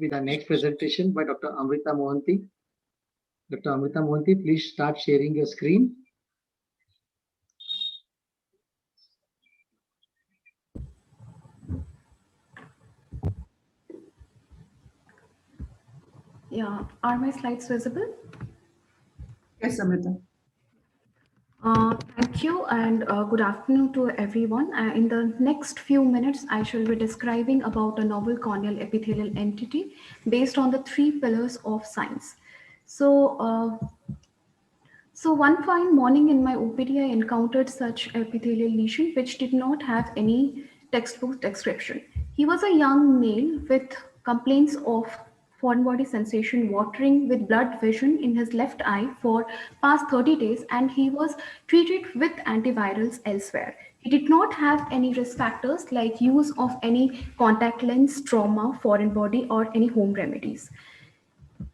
with our next presentation by Dr. Amrita Mohanty. Dr. Amrita Mohanty, please start sharing your screen. Yeah, are my slides visible? Yes, Amrita. Thank you and good afternoon to everyone. In the next few minutes, I shall be describing about a novel corneal epithelial entity based on the three pillars of science. So, so one fine morning in my OPD, I encountered such epithelial lesion which did not have any textbook description. He was a young male with complaints of foreign body sensation, watering with blood vision in his left eye for past 30 days, and he was treated with antivirals elsewhere. He did not have any risk factors like use of any contact lens, trauma, foreign body, or any home remedies.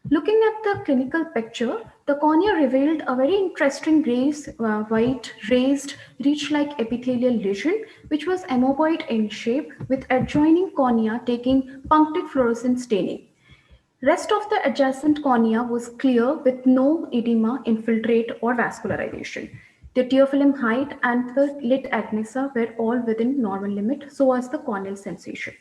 Looking at the clinical picture, the cornea revealed a very interesting white, raised, ridge-like epithelial lesion, which was amoeboid in shape, with adjoining cornea taking punctate fluorescent staining. Rest of the adjacent cornea was clear with no edema, infiltrate, or vascularization. The tear film height and the lid agnexa were all within normal limit, so was the corneal sensation.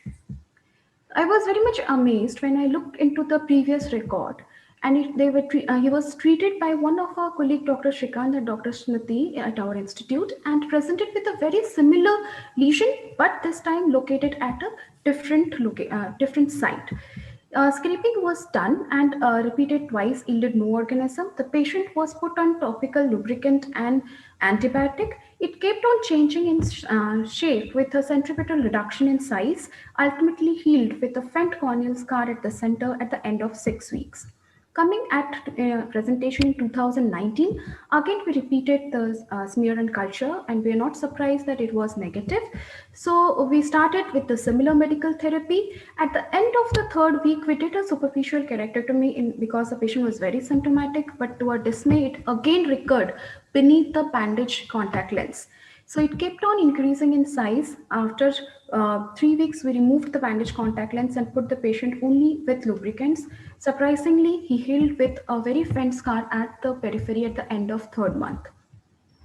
I was very much amazed when I looked into the previous record, and he was treated by one of our colleague, Dr. Shrikant and Dr. Smriti at our institute, and presented with a very similar lesion, but this time located at a different site. Scraping was done and repeated twice, yielded no organism. The patient was put on topical lubricant and antibiotic. It kept on changing in shape with a centripetal reduction in size, ultimately healed with a faint corneal scar at the center at the end of 6 weeks. Coming at presentation in 2019, again we repeated the smear and culture, and we are not surprised that it was negative. So we started with the similar medical therapy. At the end of the third week, we did a superficial keratectomy because the patient was very symptomatic, but to our dismay, it again recurred beneath the bandage contact lens. So it kept on increasing in size. After 3 weeks, we removed the bandage contact lens and put the patient only with lubricants. Surprisingly, he healed with a very faint scar at the periphery at the end of third month.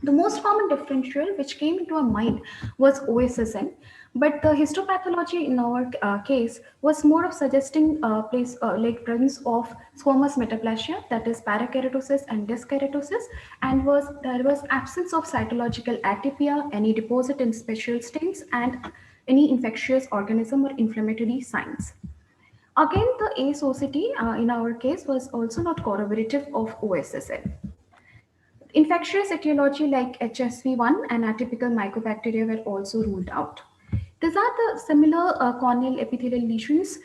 The most common differential which came into our mind was OSSN, but the histopathology in our case was more of suggesting like presence of squamous metaplasia, that is parakeratosis and dyskeratosis, and there was absence of cytological atypia, any deposit in special stains, and any infectious organism or inflammatory signs. Again, the asocity in our case was also not corroborative of OSSN. Infectious etiology like HSV1 and atypical mycobacteria were also ruled out. These are the similar corneal epithelial lesions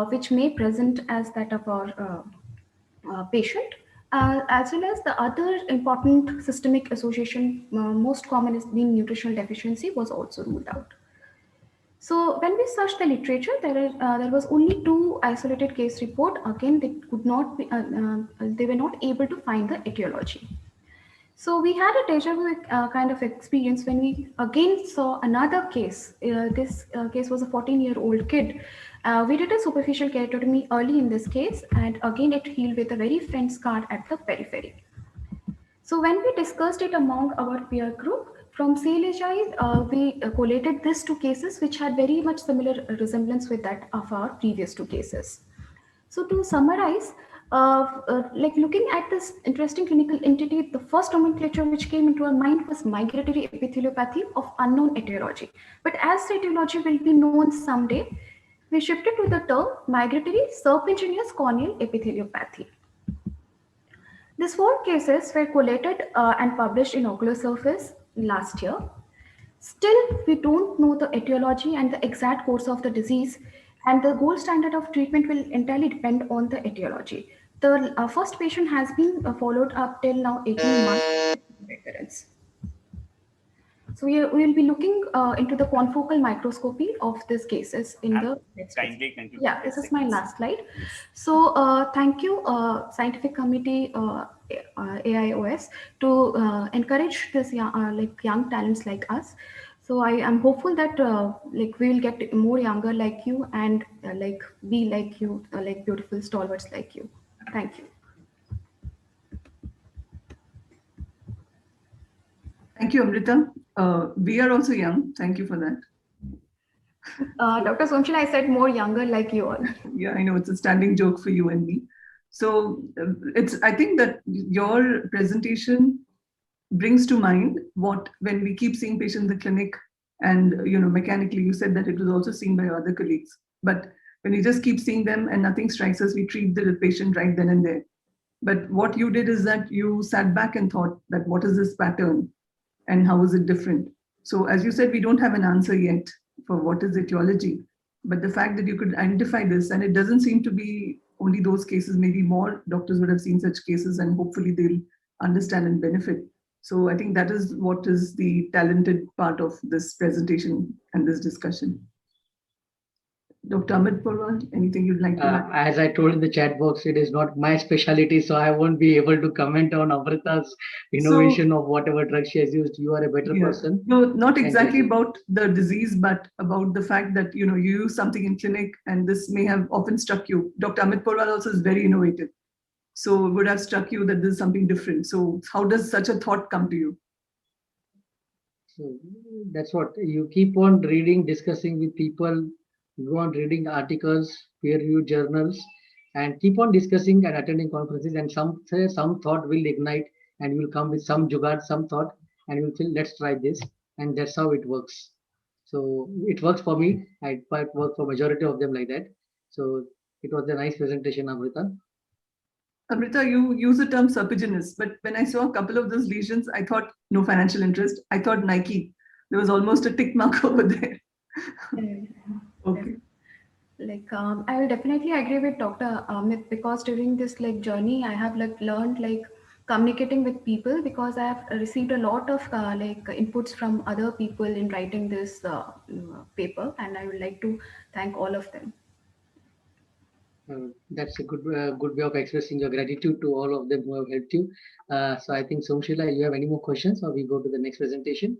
which may present as that of our patient, as well as the other important systemic association, most common is being nutritional deficiency, was also ruled out. So when we searched the literature, there was only two isolated case report. Again, they were not able to find the etiology. So we had a deja vu kind of experience when we again saw another case. This case was a 14-year-old kid. We did a superficial keratotomy early in this case, and again it healed with a very faint scar at the periphery. So when we discussed it among our peer group, from CLHI, we collated these two cases which had very much similar resemblance with that of our previous two cases. So to summarize, like looking at this interesting clinical entity, the first nomenclature which came into our mind was migratory epitheliopathy of unknown etiology. But as the etiology will be known someday, we shifted to the term migratory serpiginous corneal epitheliopathy. These four cases were collated and published in Ocular Surface last year. Still, we don't know the etiology and the exact course of the disease, and the gold standard of treatment will entirely depend on the etiology. The first patient has been followed up till now 18 months recurrence. So we will be looking into the confocal microscopy of these cases in the next. Yeah, this is my last slide. So thank you, scientific committee AIOS, to encourage this young talents like us. So I am hopeful that like we will get more younger like you and like be like you, like beautiful stalwarts like you. Thank you. Thank you, Amrita. We are also young. Thank you for that. Dr. Somshil, I said more younger like you all. Yeah, I know it's a standing joke for you and me. So I think that your presentation brings to mind what, when we keep seeing patients in the clinic and, mechanically you said that it was also seen by your other colleagues. But when we just keep seeing them and nothing strikes us, we treat the patient right then and there. But what you did is that you sat back and thought that what is this pattern and how is it different? So as you said, we don't have an answer yet for what is etiology, but the fact that you could identify this, and it doesn't seem to be only those cases, maybe more doctors would have seen such cases and hopefully they'll understand and benefit. So I think that is what is the talented part of this presentation and this discussion. Dr. Amit Porwal, anything you'd like to add? As I told in the chat box, it is not my specialty, so I won't be able to comment on Amrita's innovation of whatever drug she has used. You are a better person. No, not exactly about the disease, but about the fact that you use something in clinic and this may have often struck you. Dr. Amit Porwal also is very innovative. So it would have struck you that this is something different. So how does such a thought come to you? So that's what you keep on reading, discussing with people, go on reading articles, peer-reviewed journals, and keep on discussing and attending conferences. And some thought will ignite, and you will come with some jugaad, some thought, and you will feel, let's try this, and that's how it works. So it works for me. It might work for majority of them like that. So it was a nice presentation, Amrita. Amrita, you use the term serpiginous, but when I saw a couple of those lesions, I thought no financial interest. I thought Nike. There was almost a tick mark over there. Okay. Like I will definitely agree with Dr. Amit, because during this like journey, I have like learned like communicating with people, because I have received a lot of like inputs from other people in writing this paper, and I would like to thank all of them. That's a good way of expressing your gratitude to all of them who have helped you. So I think, Somshila, you have any more questions, or we go to the next presentation?